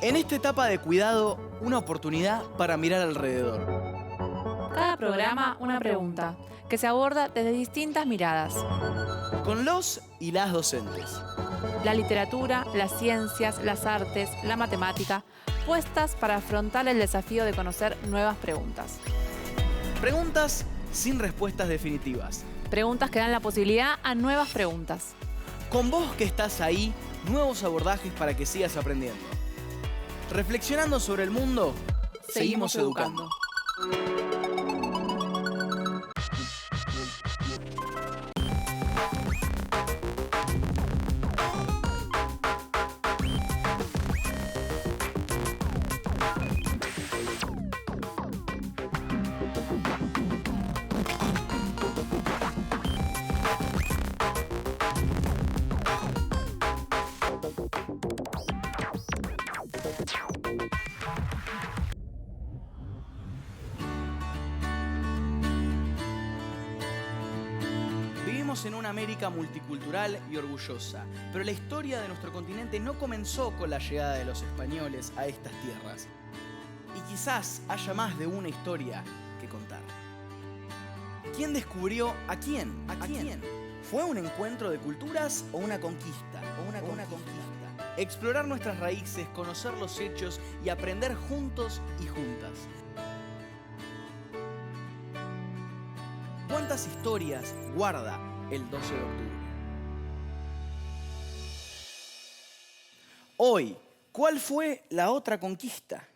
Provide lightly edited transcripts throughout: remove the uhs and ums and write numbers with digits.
En esta etapa de cuidado, una oportunidad para mirar alrededor. Cada programa una pregunta, que se aborda desde distintas miradas. Con los y las docentes. La literatura, las ciencias, las artes, la matemática, puestas para afrontar el desafío de conocer nuevas preguntas. Preguntas sin respuestas definitivas. Preguntas que dan la posibilidad a nuevas preguntas. Con vos que estás ahí, nuevos abordajes para que sigas aprendiendo. Reflexionando sobre el mundo, seguimos educando. 'Vivimos en una América multicultural y orgullosa, pero la historia de nuestro continente no comenzó con la llegada de los españoles a estas tierras. Y quizás haya más de una historia que contar. ¿Quién descubrió a quién? ¿A quién? ¿Fue un encuentro de culturas o una conquista? Explorar nuestras raíces, conocer los hechos y aprender juntos y juntas. ¿Cuántas historias guarda el 12 de octubre? Hoy, ¿cuál fue la otra conquista?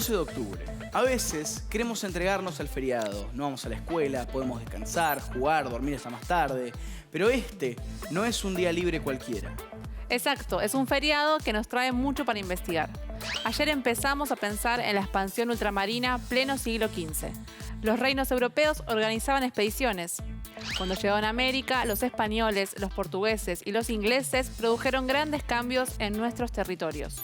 De octubre. A veces queremos entregarnos al feriado, no vamos a la escuela, podemos descansar, jugar, dormir hasta más tarde, pero este no es un día libre cualquiera. Exacto, es un feriado que nos trae mucho para investigar. Ayer empezamos a pensar en la expansión ultramarina pleno siglo XV. Los reinos europeos organizaban expediciones. Cuando llegaron a América, los españoles, los portugueses y los ingleses produjeron grandes cambios en nuestros territorios.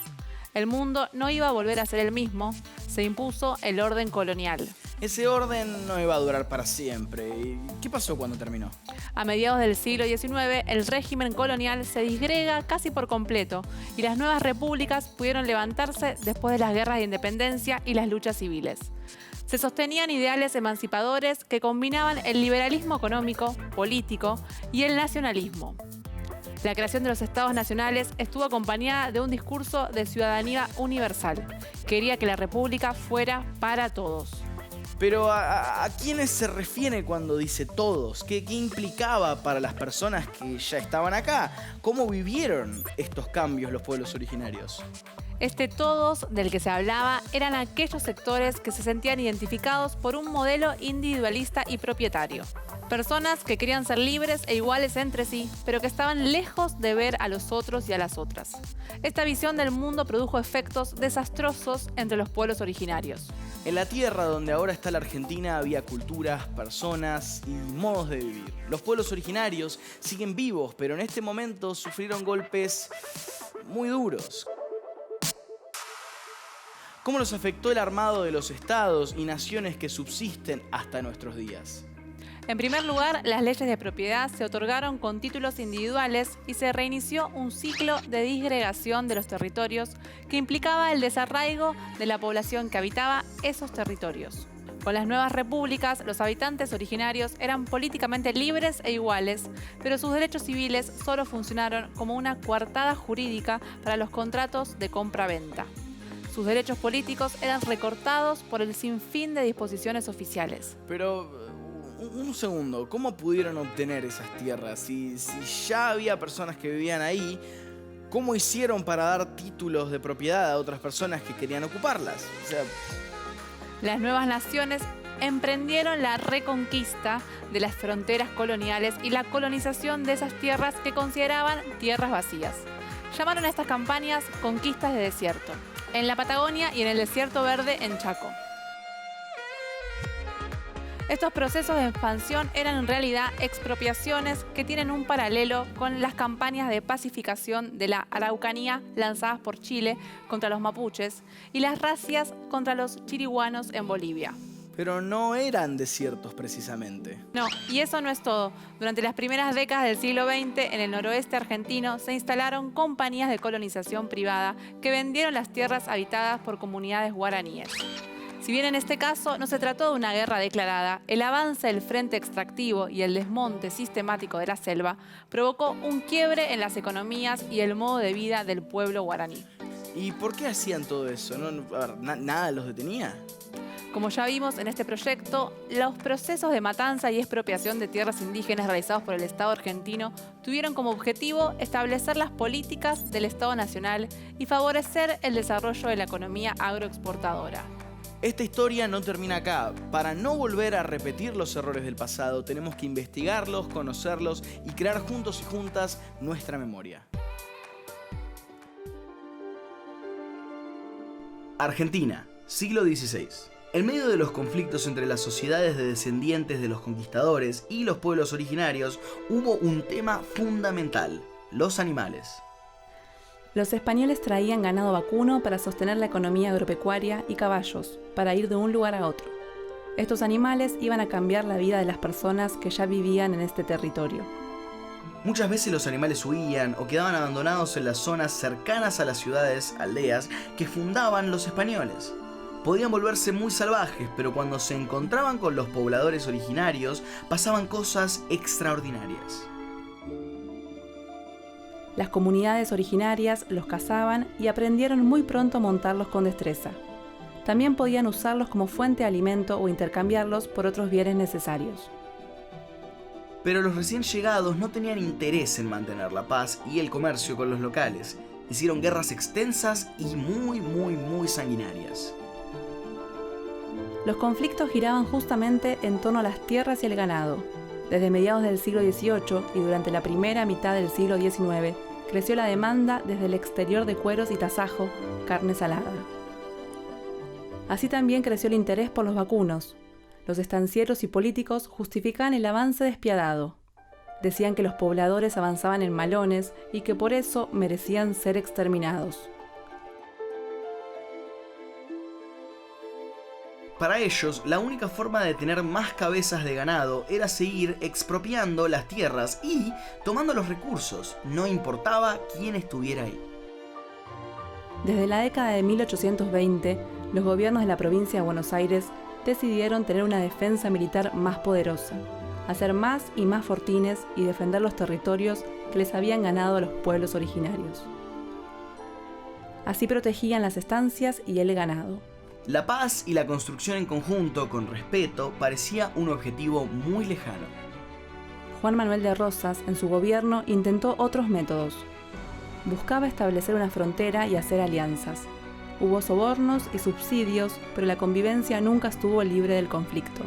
El mundo no iba a volver a ser el mismo, se impuso el orden colonial. Ese orden no iba a durar para siempre. ¿Y qué pasó cuando terminó? A mediados del siglo XIX, el régimen colonial se disgrega casi por completo y las nuevas repúblicas pudieron levantarse después de las guerras de independencia y las luchas civiles. Se sostenían ideales emancipadores que combinaban el liberalismo económico, político y el nacionalismo. La creación de los estados nacionales estuvo acompañada de un discurso de ciudadanía universal. Quería que la república fuera para todos. Pero ¿a quiénes se refiere cuando dice todos? ¿Qué implicaba para las personas que ya estaban acá? ¿Cómo vivieron estos cambios los pueblos originarios? Este todos del que se hablaba eran aquellos sectores que se sentían identificados por un modelo individualista y propietario. Personas que querían ser libres e iguales entre sí, pero que estaban lejos de ver a los otros y a las otras. Esta visión del mundo produjo efectos desastrosos entre los pueblos originarios. En la tierra donde ahora está la Argentina había culturas, personas y modos de vivir. Los pueblos originarios siguen vivos, pero en este momento sufrieron golpes muy duros. ¿Cómo los afectó el armado de los estados y naciones que subsisten hasta nuestros días? En primer lugar, las leyes de propiedad se otorgaron con títulos individuales y se reinició un ciclo de disgregación de los territorios que implicaba el desarraigo de la población que habitaba esos territorios. Con las nuevas repúblicas, los habitantes originarios eran políticamente libres e iguales, pero sus derechos civiles solo funcionaron como una coartada jurídica para los contratos de compra-venta. Sus derechos políticos eran recortados por el sinfín de disposiciones oficiales. Pero, un segundo, ¿cómo pudieron obtener esas tierras? Si ya había personas que vivían ahí, ¿cómo hicieron para dar títulos de propiedad a otras personas que querían ocuparlas? Las nuevas naciones emprendieron la reconquista de las fronteras coloniales y la colonización de esas tierras que consideraban tierras vacías. Llamaron a estas campañas conquistas de desierto, en la Patagonia y en el Desierto Verde en Chaco. Estos procesos de expansión eran en realidad expropiaciones que tienen un paralelo con las campañas de pacificación de la Araucanía lanzadas por Chile contra los mapuches y las razias contra los chiriguanos en Bolivia. Pero no eran desiertos precisamente. No, y eso no es todo. Durante las primeras décadas del siglo XX, en el noroeste argentino, se instalaron compañías de colonización privada que vendieron las tierras habitadas por comunidades guaraníes. Si bien en este caso no se trató de una guerra declarada, el avance del frente extractivo y el desmonte sistemático de la selva provocó un quiebre en las economías y el modo de vida del pueblo guaraní. ¿Y por qué hacían todo eso? ¿Nada los detenía? Como ya vimos en este proyecto, los procesos de matanza y expropiación de tierras indígenas realizados por el Estado argentino tuvieron como objetivo establecer las políticas del Estado Nacional y favorecer el desarrollo de la economía agroexportadora. Esta historia no termina acá. Para no volver a repetir los errores del pasado, tenemos que investigarlos, conocerlos y crear juntos y juntas nuestra memoria. Argentina, siglo XVI. En medio de los conflictos entre las sociedades de descendientes de los conquistadores y los pueblos originarios, hubo un tema fundamental: los animales. Los españoles traían ganado vacuno para sostener la economía agropecuaria y caballos, para ir de un lugar a otro. Estos animales iban a cambiar la vida de las personas que ya vivían en este territorio. Muchas veces los animales huían o quedaban abandonados en las zonas cercanas a las ciudades, aldeas, que fundaban los españoles. Podían volverse muy salvajes, pero cuando se encontraban con los pobladores originarios, pasaban cosas extraordinarias. Las comunidades originarias los cazaban y aprendieron muy pronto a montarlos con destreza. También podían usarlos como fuente de alimento o intercambiarlos por otros bienes necesarios. Pero los recién llegados no tenían interés en mantener la paz y el comercio con los locales. Hicieron guerras extensas y muy sanguinarias. Los conflictos giraban justamente en torno a las tierras y el ganado. Desde mediados del siglo XVIII y durante la primera mitad del siglo XIX, creció la demanda desde el exterior de cueros y tasajo, carne salada. Así también creció el interés por los vacunos. Los estancieros y políticos justificaban el avance despiadado. Decían que los pobladores avanzaban en malones y que por eso merecían ser exterminados. Para ellos, la única forma de tener más cabezas de ganado era seguir expropiando las tierras y tomando los recursos, no importaba quién estuviera ahí. Desde la década de 1820, los gobiernos de la provincia de Buenos Aires decidieron tener una defensa militar más poderosa, hacer más y más fortines y defender los territorios que les habían ganado a los pueblos originarios. Así protegían las estancias y el ganado. La paz y la construcción en conjunto, con respeto, parecía un objetivo muy lejano. Juan Manuel de Rosas, en su gobierno, intentó otros métodos. Buscaba establecer una frontera y hacer alianzas. Hubo sobornos y subsidios, pero la convivencia nunca estuvo libre del conflicto.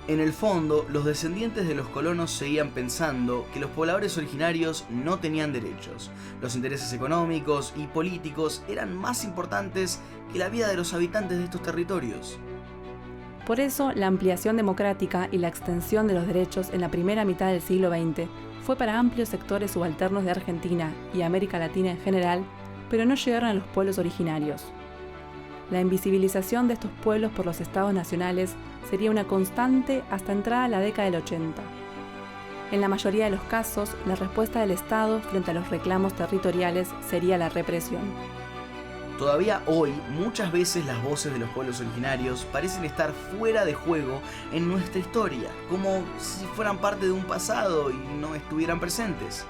En el fondo, los descendientes de los colonos seguían pensando que los pobladores originarios no tenían derechos. Los intereses económicos y políticos eran más importantes que la vida de los habitantes de estos territorios. Por eso, la ampliación democrática y la extensión de los derechos en la primera mitad del siglo XX fue para amplios sectores subalternos de Argentina y América Latina en general, pero no llegaron a los pueblos originarios. La invisibilización de estos pueblos por los estados nacionales sería una constante hasta entrada la década del 80. En la mayoría de los casos, la respuesta del Estado frente a los reclamos territoriales sería la represión. Todavía hoy, muchas veces las voces de los pueblos originarios parecen estar fuera de juego en nuestra historia, como si fueran parte de un pasado y no estuvieran presentes.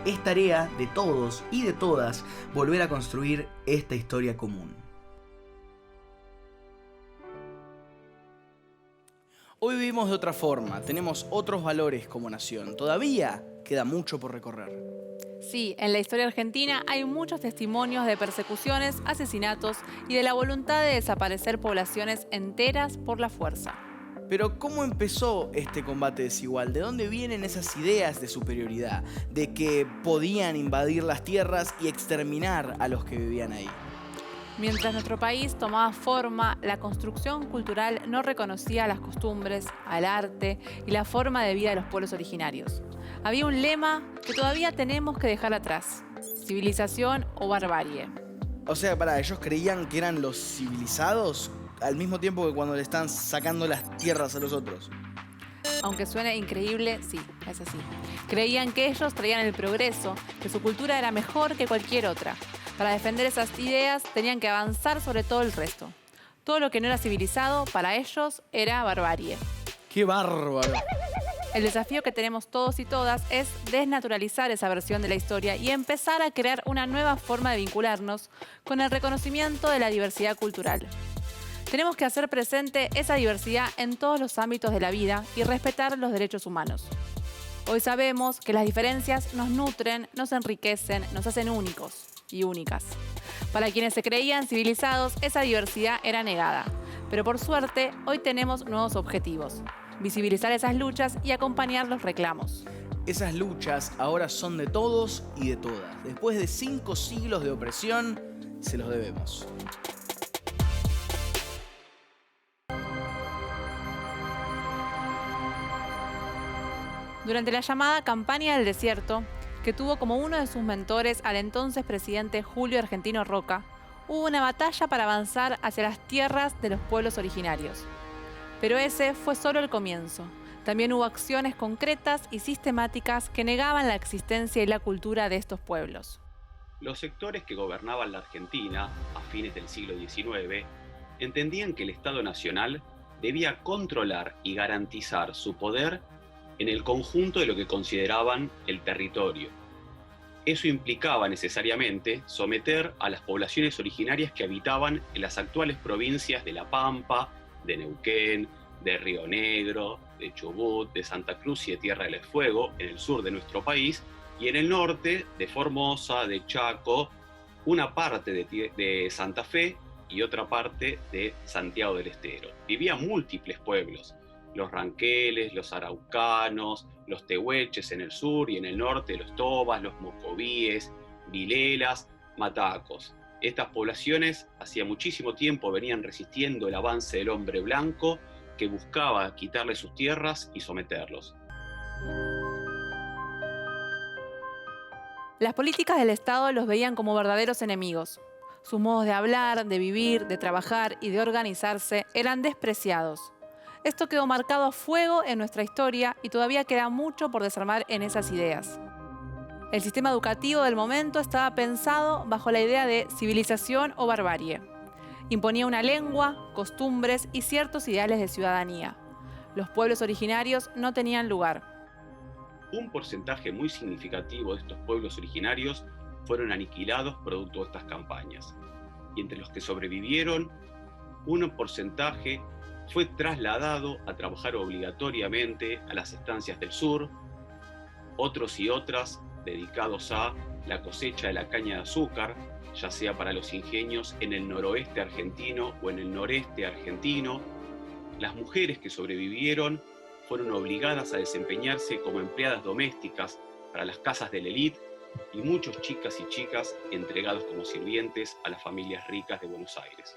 Es tarea de todos y de todas volver a construir esta historia común. Hoy vivimos de otra forma, tenemos otros valores como nación. Todavía queda mucho por recorrer. Sí, en la historia argentina hay muchos testimonios de persecuciones, asesinatos y de la voluntad de desaparecer poblaciones enteras por la fuerza. Pero ¿cómo empezó este combate desigual? ¿De dónde vienen esas ideas de superioridad? De que podían invadir las tierras y exterminar a los que vivían ahí. Mientras nuestro país tomaba forma, la construcción cultural no reconocía las costumbres, al arte y la forma de vida de los pueblos originarios. Había un lema que todavía tenemos que dejar atrás: civilización o barbarie. O sea, ellos creían que eran los civilizados al mismo tiempo que cuando le están sacando las tierras a los otros. Aunque suene increíble, sí, es así. Creían que ellos traían el progreso, que su cultura era mejor que cualquier otra. Para defender esas ideas tenían que avanzar sobre todo el resto. Todo lo que no era civilizado, para ellos, era barbarie. ¡Qué bárbaro! El desafío que tenemos todos y todas es desnaturalizar esa versión de la historia y empezar a crear una nueva forma de vincularnos con el reconocimiento de la diversidad cultural. Tenemos que hacer presente esa diversidad en todos los ámbitos de la vida y respetar los derechos humanos. Hoy sabemos que las diferencias nos nutren, nos enriquecen, nos hacen únicos y únicas. Para quienes se creían civilizados, esa diversidad era negada. Pero por suerte, hoy tenemos nuevos objetivos: visibilizar esas luchas y acompañar los reclamos. Esas luchas ahora son de todos y de todas. Después de 5 siglos de opresión, se los debemos. Durante la llamada Campaña del Desierto, que tuvo como uno de sus mentores al entonces presidente Julio Argentino Roca, hubo una batalla para avanzar hacia las tierras de los pueblos originarios. Pero ese fue solo el comienzo. También hubo acciones concretas y sistemáticas que negaban la existencia y la cultura de estos pueblos. Los sectores que gobernaban la Argentina a fines del siglo XIX entendían que el Estado Nacional debía controlar y garantizar su poder en el conjunto de lo que consideraban el territorio. Eso implicaba necesariamente someter a las poblaciones originarias que habitaban en las actuales provincias de La Pampa, de Neuquén, de Río Negro, de Chubut, de Santa Cruz y de Tierra del Fuego, en el sur de nuestro país, y en el norte de Formosa, de Chaco, una parte de Santa Fe y otra parte de Santiago del Estero. Vivían múltiples pueblos: los ranqueles, los araucanos, los tehuelches en el sur y en el norte, los tobas, los mocovíes, vilelas, matacos. Estas poblaciones hacía muchísimo tiempo venían resistiendo el avance del hombre blanco que buscaba quitarle sus tierras y someterlos. Las políticas del Estado los veían como verdaderos enemigos. Sus modos de hablar, de vivir, de trabajar y de organizarse eran despreciados. Esto quedó marcado a fuego en nuestra historia y todavía queda mucho por desarmar en esas ideas. El sistema educativo del momento estaba pensado bajo la idea de civilización o barbarie. Imponía una lengua, costumbres y ciertos ideales de ciudadanía. Los pueblos originarios no tenían lugar. Un porcentaje muy significativo de estos pueblos originarios fueron aniquilados producto de estas campañas. Y entre los que sobrevivieron, un porcentaje fue trasladado a trabajar obligatoriamente a las estancias del sur, otros y otras dedicados a la cosecha de la caña de azúcar, ya sea para los ingenios en el noroeste argentino o en el noreste argentino. Las mujeres que sobrevivieron fueron obligadas a desempeñarse como empleadas domésticas para las casas de la élite y muchos chicas y chicas entregados como sirvientes a las familias ricas de Buenos Aires.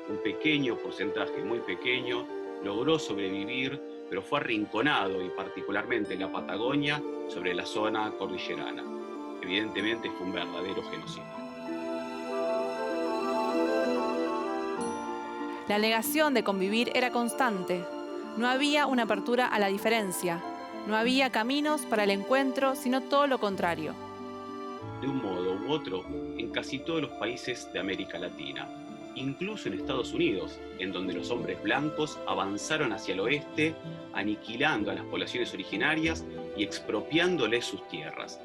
Un pequeño porcentaje, muy pequeño, logró sobrevivir, pero fue arrinconado, y particularmente en la Patagonia, sobre la zona cordillerana. Evidentemente fue un verdadero genocidio. La negación de convivir era constante. No había una apertura a la diferencia. No había caminos para el encuentro, sino todo lo contrario. De un modo u otro, en casi todos los países de América Latina, incluso en Estados Unidos, en donde los hombres blancos avanzaron hacia el oeste, aniquilando a las poblaciones originarias y expropiándoles sus tierras.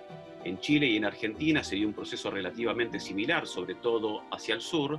En Chile y en Argentina se dio un proceso relativamente similar, sobre todo hacia el sur,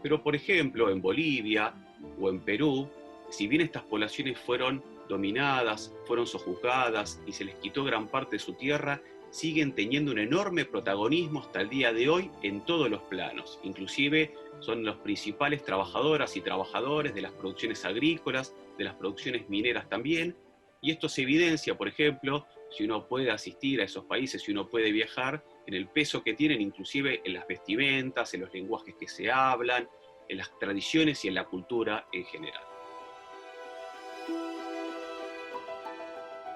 pero por ejemplo en Bolivia o en Perú, si bien estas poblaciones fueron dominadas, fueron sojuzgadas y se les quitó gran parte de su tierra, siguen teniendo un enorme protagonismo hasta el día de hoy en todos los planos. Inclusive son los principales trabajadoras y trabajadores de las producciones agrícolas, de las producciones mineras también, y esto se evidencia, por ejemplo, si uno puede asistir a esos países, si uno puede viajar, en el peso que tienen inclusive en las vestimentas, en los lenguajes que se hablan, en las tradiciones y en la cultura en general.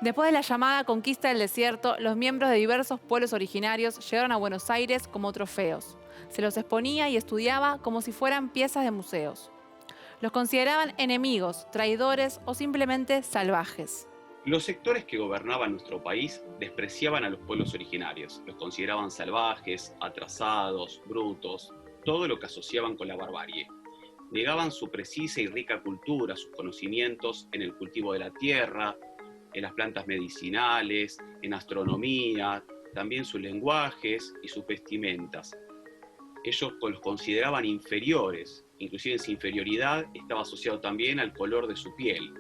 Después de la llamada conquista del desierto, los miembros de diversos pueblos originarios llegaron a Buenos Aires como trofeos. Se los exponía y estudiaba como si fueran piezas de museos. Los consideraban enemigos, traidores o simplemente salvajes. Los sectores que gobernaban nuestro país despreciaban a los pueblos originarios, los consideraban salvajes, atrasados, brutos, todo lo que asociaban con la barbarie. Negaban su precisa y rica cultura, sus conocimientos en el cultivo de la tierra, en las plantas medicinales, en astronomía, también sus lenguajes y sus vestimentas. Ellos los consideraban inferiores, inclusive esa inferioridad estaba asociado también al color de su piel.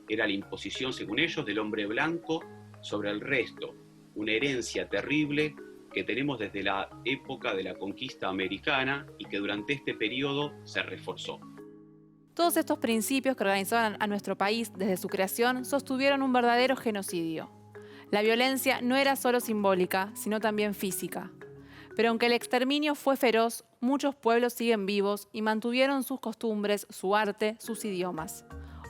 Era la imposición, según ellos, del hombre blanco sobre el resto, una herencia terrible que tenemos desde la época de la conquista americana y que durante este periodo se reforzó. Todos estos principios que organizaban a nuestro país desde su creación sostuvieron un verdadero genocidio. La violencia no era solo simbólica, sino también física. Pero aunque el exterminio fue feroz, muchos pueblos siguen vivos y mantuvieron sus costumbres, su arte, sus idiomas.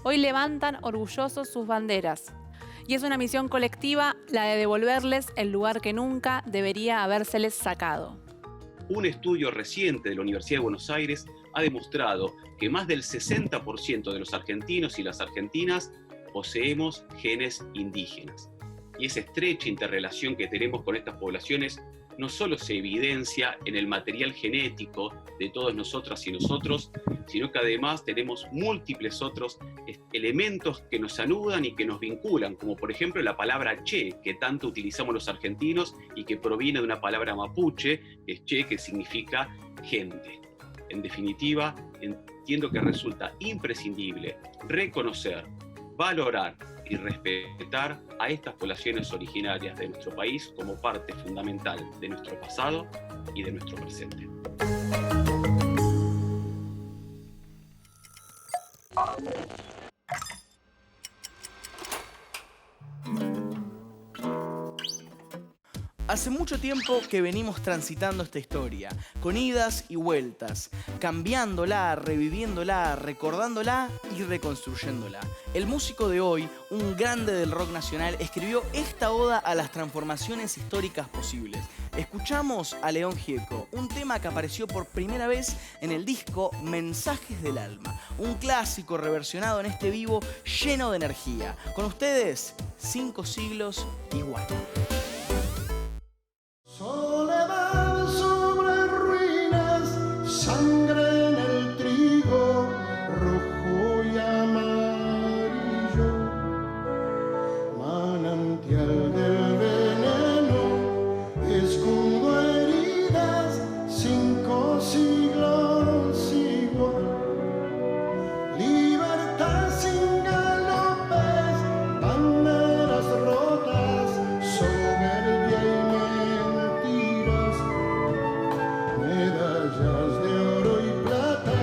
Hoy levantan orgullosos sus banderas. Y es una misión colectiva la de devolverles el lugar que nunca debería habérseles sacado. Un estudio reciente de la Universidad de Buenos Aires ha demostrado que más del 60% de los argentinos y las argentinas poseemos genes indígenas. Y esa estrecha interrelación que tenemos con estas poblaciones no solo se evidencia en el material genético de todas nosotras y nosotros, sino que además tenemos múltiples otros elementos que nos anudan y que nos vinculan, como por ejemplo la palabra che, que tanto utilizamos los argentinos y que proviene de una palabra mapuche, que es che, que significa gente. En definitiva, entiendo que resulta imprescindible reconocer, valorar y respetar a estas poblaciones originarias de nuestro país como parte fundamental de nuestro pasado y de nuestro presente. Hace mucho tiempo que venimos transitando esta historia, con idas y vueltas, cambiándola, reviviéndola, recordándola y reconstruyéndola. El músico de hoy, un grande del rock nacional, escribió esta oda a las transformaciones históricas posibles. Escuchamos a León Gieco, un tema que apareció por primera vez en el disco Mensajes del Alma, un clásico reversionado en este vivo lleno de energía. Con ustedes, 5 siglos igual. Soledad sobre ruinas, sangre en el trigo, rojo y amarillo, manantial del veneno, escudo heridas, 5 siglos igual, libertad sin galopes, banderas rotas, soberbia y medallas de oro y plata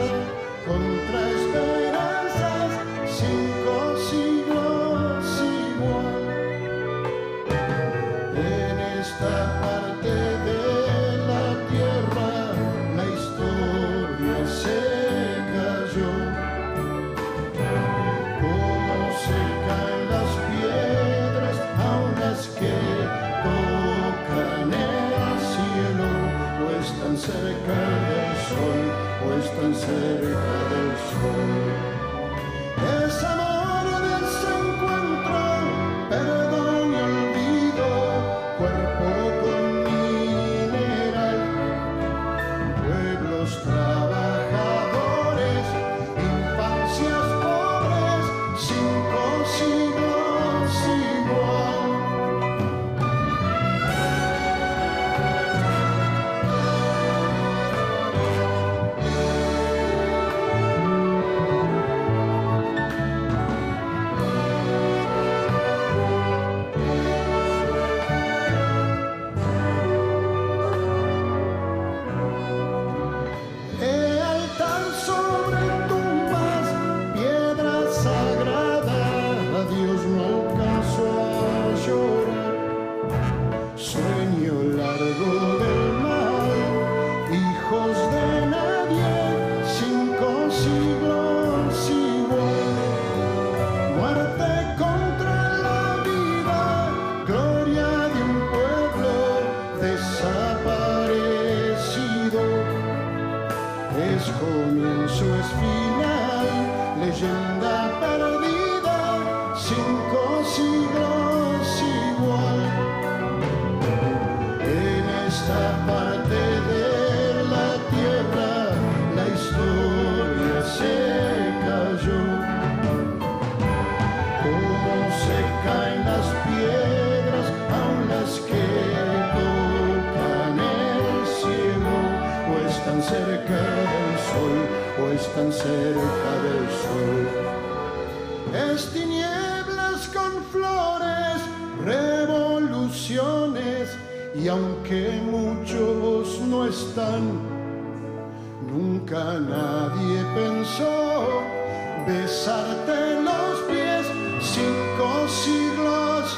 contra esperanzas, 5 siglos igual. En esta parte de la tierra la historia se cayó, como se caen las piedras aun las que tocan el cielo. O están cerca del sol, o están cerca del sol. Es amor, desencuentro, perdón y olvido, cuerpo con mineral, pueblos trabajadores, infancias pobres, 5 siglos igual. sueño largo del mar, hijos de nadie, 5 siglos igual. Muerte contra la vida, gloria de un pueblo desaparecido. Es comienzo, es final, leyenda perdida, 5 siglos igual. En esta parte de la tierra la historia se cayó. Como se caen las piedras, aun las que tocan el cielo, o están cerca del sol, o están cerca del sol. Es tinieblas con flores, revoluciones, y aunque muchos no están, nunca nadie pensó besarte los pies, 5 siglos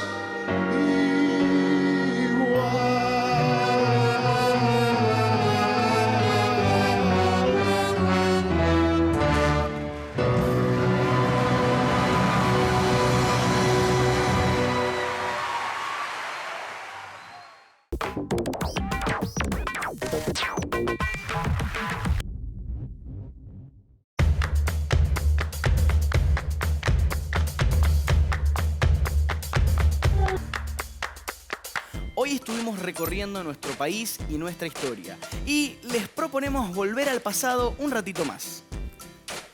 Hoy estuvimos recorriendo nuestro país y nuestra historia y les proponemos volver al pasado un ratito más.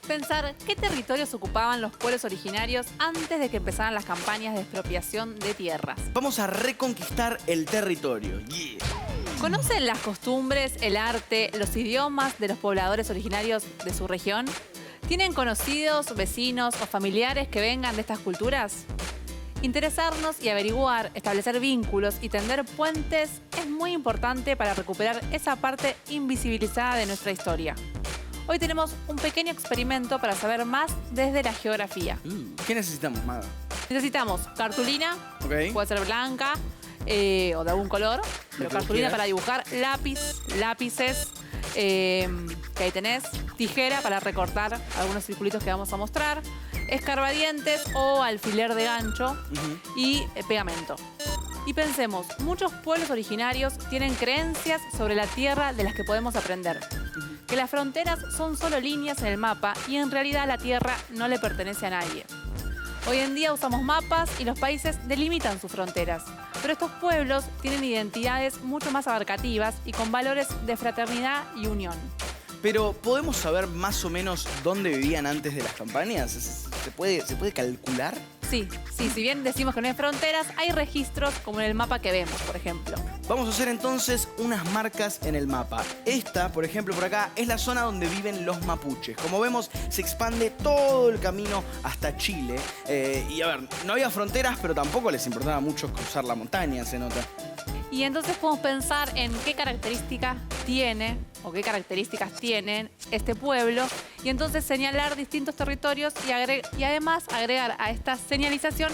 Pensar qué territorios ocupaban los pueblos originarios antes de que empezaran las campañas de expropiación de tierras. Vamos a reconquistar el territorio. Yeah. ¿Conocen las costumbres, el arte, los idiomas de los pobladores originarios de su región? ¿Tienen conocidos, vecinos o familiares que vengan de estas culturas? Interesarnos y averiguar, establecer vínculos y tender puentes es muy importante para recuperar esa parte invisibilizada de nuestra historia. Hoy tenemos un pequeño experimento para saber más desde la geografía. ¿Qué necesitamos, Maga? Necesitamos cartulina, Ok. puede ser blanca o de algún color, pero que cartulina vos para dibujar, lápices, que ahí tenés, tijera para recortar algunos circulitos que vamos a mostrar, escarbadientes o alfiler de gancho y pegamento. Y pensemos, muchos pueblos originarios tienen creencias sobre la tierra de las que podemos aprender. Que las fronteras son solo líneas en el mapa y en realidad la tierra no le pertenece a nadie. Hoy en día usamos mapas y los países delimitan sus fronteras, pero estos pueblos tienen identidades mucho más abarcativas y con valores de fraternidad y unión. Pero, ¿podemos saber más o menos dónde vivían antes de las campañas? ¿Se puede calcular? Sí, si bien decimos que no hay fronteras, hay registros como en el mapa que vemos, por ejemplo. Vamos a hacer entonces unas marcas en el mapa. Esta, por ejemplo, por acá, es la zona donde viven los mapuches. Como vemos, se expande todo el camino hasta Chile. Y a ver, no había fronteras, pero tampoco les importaba mucho cruzar la montaña, se nota. Y entonces podemos pensar en qué características tiene o qué características tienen este pueblo y entonces señalar distintos territorios y además agregar a esta señalización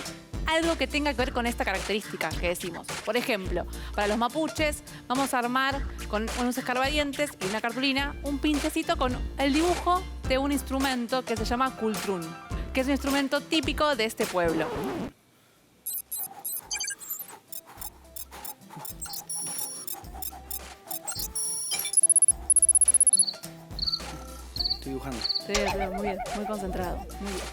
algo que tenga que ver con esta característica que decimos. Por ejemplo, para los mapuches vamos a armar con unos escarbadientes y una cartulina un pinchecito con el dibujo de un instrumento que se llama cultrún, que es un instrumento típico de este pueblo. Estoy dibujando. Sí, muy bien, muy concentrado, muy bien.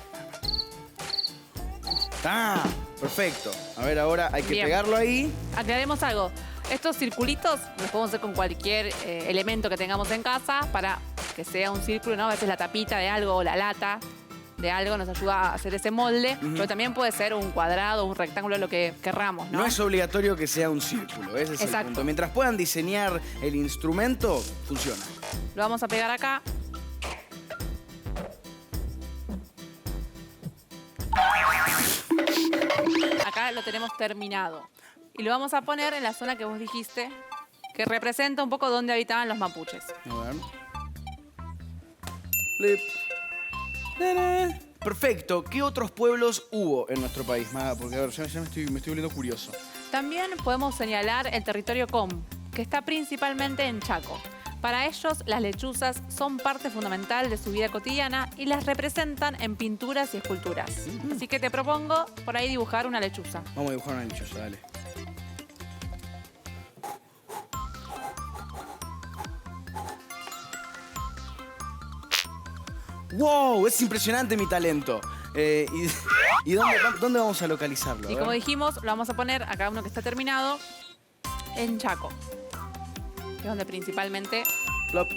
¡Ah! Perfecto. A ver, ahora hay que Bien. pegarlo ahí. Aclaremos algo. Estos circulitos los podemos hacer con cualquier elemento que tengamos en casa para que sea un círculo, ¿no? A veces la tapita de algo o la lata de algo nos ayuda a hacer ese molde, pero también puede ser un cuadrado, un rectángulo, lo que querramos, ¿no? No es obligatorio que sea un círculo, ese es el Exacto. punto. Mientras puedan diseñar el instrumento, funciona. Lo vamos a pegar acá. Acá lo tenemos terminado. Y lo vamos a poner en la zona que vos dijiste, que representa un poco dónde habitaban los mapuches. A ver. Flip. Perfecto. ¿Qué otros pueblos hubo en nuestro país, Maga? Porque a ver, ya me estoy volviendo curioso. También podemos señalar el territorio Com, que está principalmente en Chaco. Para ellos, las lechuzas son parte fundamental de su vida cotidiana y las representan en pinturas y esculturas. Así que te propongo por ahí dibujar una lechuza. Vamos a dibujar una lechuza, dale. ¡Wow! Es impresionante mi talento. ¿Y dónde vamos a localizarlo? Y como dijimos, lo vamos a poner a cada uno que está terminado en Chaco, que es donde principalmente... Plop.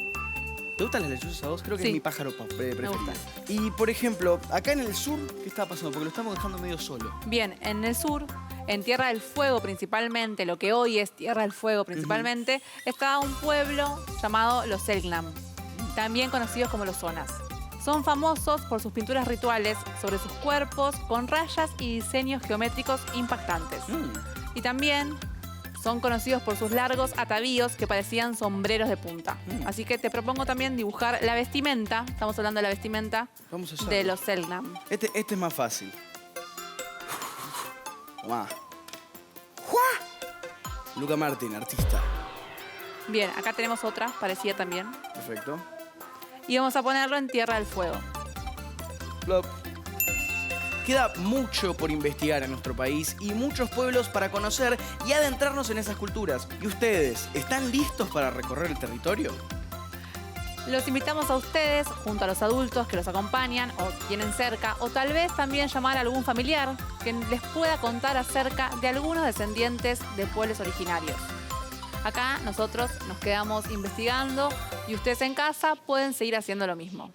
¿Te gustan las lechuzas a vos? Creo que Sí. es mi pájaro preferido. gusta. Y, por ejemplo, acá en el sur, ¿qué está pasando? Porque lo estamos dejando medio solo. Bien, en el sur, en Tierra del Fuego principalmente, lo que hoy es Tierra del Fuego principalmente, está un pueblo llamado los Selknam, también conocidos como los Zonas. Son famosos por sus pinturas rituales sobre sus cuerpos con rayas y diseños geométricos impactantes. Y también son conocidos por sus largos atavíos que parecían sombreros de punta. Así que te propongo también dibujar la vestimenta, estamos hablando de la vestimenta Vamos a hacerlo. de los Selknam. Este es más fácil. Tomá. Luca Martin, artista. Bien, acá tenemos otra parecida también. Perfecto. Y vamos a ponerlo en Tierra del Fuego. Plop. Queda mucho por investigar en nuestro país y muchos pueblos para conocer y adentrarnos en esas culturas. ¿Y ustedes, están listos para recorrer el territorio? Los invitamos a ustedes, junto a los adultos que los acompañan o tienen cerca, o tal vez también llamar a algún familiar que les pueda contar acerca de algunos descendientes de pueblos originarios. Acá nosotros nos quedamos investigando y ustedes en casa pueden seguir haciendo lo mismo.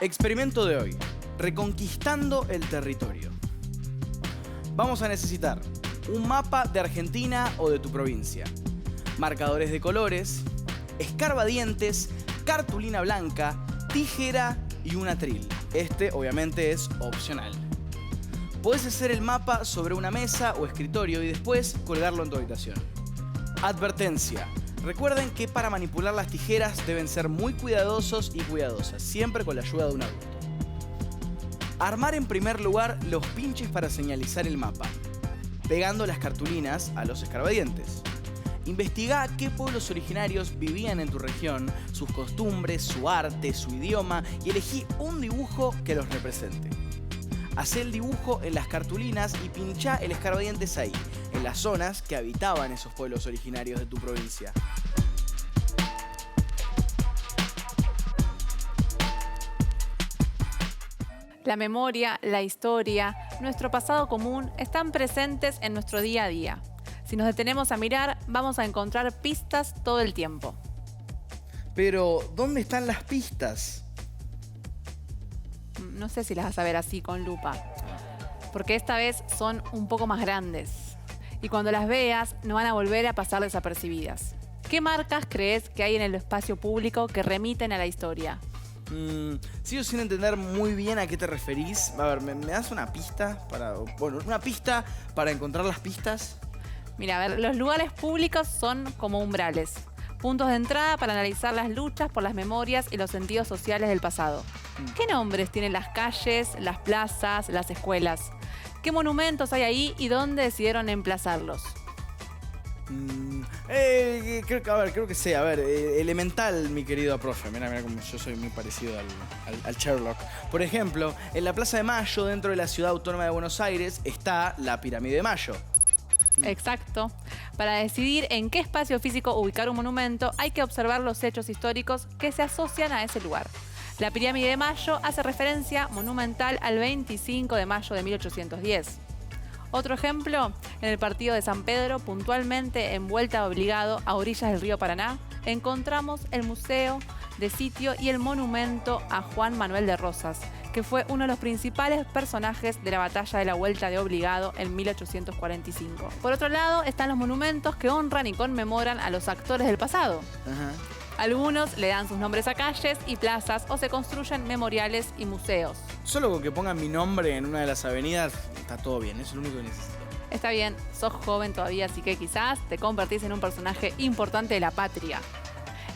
Experimento de hoy. Reconquistando el territorio. Vamos a necesitar un mapa de Argentina o de tu provincia, marcadores de colores, escarbadientes, cartulina blanca, tijera y un atril. Este obviamente es opcional. Podés hacer el mapa sobre una mesa o escritorio y después colgarlo en tu habitación. Advertencia. Recuerden que para manipular las tijeras deben ser muy cuidadosos y cuidadosas, siempre con la ayuda de un adulto. Armar en primer lugar los pinches para señalizar el mapa, pegando las cartulinas a los escarbadientes. Investigá qué pueblos originarios vivían en tu región, sus costumbres, su arte, su idioma y elegí un dibujo que los represente. Hacé el dibujo en las cartulinas y pinchá el escarbadientes ahí, en las zonas que habitaban esos pueblos originarios de tu provincia. La memoria, la historia, nuestro pasado común están presentes en nuestro día a día. Si nos detenemos a mirar, vamos a encontrar pistas todo el tiempo. Pero, ¿dónde están las pistas? No sé si las vas a ver así con lupa, porque esta vez son un poco más grandes. Y cuando las veas, no van a volver a pasar desapercibidas. ¿Qué marcas crees que hay en el espacio público que remiten a la historia? Sigo sin entender muy bien a qué te referís. A ver, ¿me das una pista una pista para encontrar las pistas? Mira, a ver, los lugares públicos son como umbrales, puntos de entrada para analizar las luchas por las memorias y los sentidos sociales del pasado. ¿Qué nombres tienen las calles, las plazas, las escuelas? ¿Qué monumentos hay ahí y dónde decidieron emplazarlos? Creo que sé. A ver, elemental, mi querido profe. Mira como yo soy muy parecido al Sherlock. Por ejemplo, en la Plaza de Mayo, dentro de la Ciudad Autónoma de Buenos Aires, está la Pirámide de Mayo. Exacto. Para decidir en qué espacio físico ubicar un monumento, hay que observar los hechos históricos que se asocian a ese lugar. La Pirámide de Mayo hace referencia monumental al 25 de mayo de 1810. Otro ejemplo, en el partido de San Pedro, puntualmente en Vuelta Obligado, a orillas del río Paraná, encontramos el museo de sitio y el monumento a Juan Manuel de Rosas, que fue uno de los principales personajes de la batalla de la Vuelta de Obligado en 1845. Por otro lado, están los monumentos que honran y conmemoran a los actores del pasado. Ajá. Algunos le dan sus nombres a calles y plazas o se construyen memoriales y museos. Solo con que pongan mi nombre en una de las avenidas, está todo bien. Eso es lo único que necesito. Está bien, sos joven todavía, así que quizás te convertís en un personaje importante de la patria.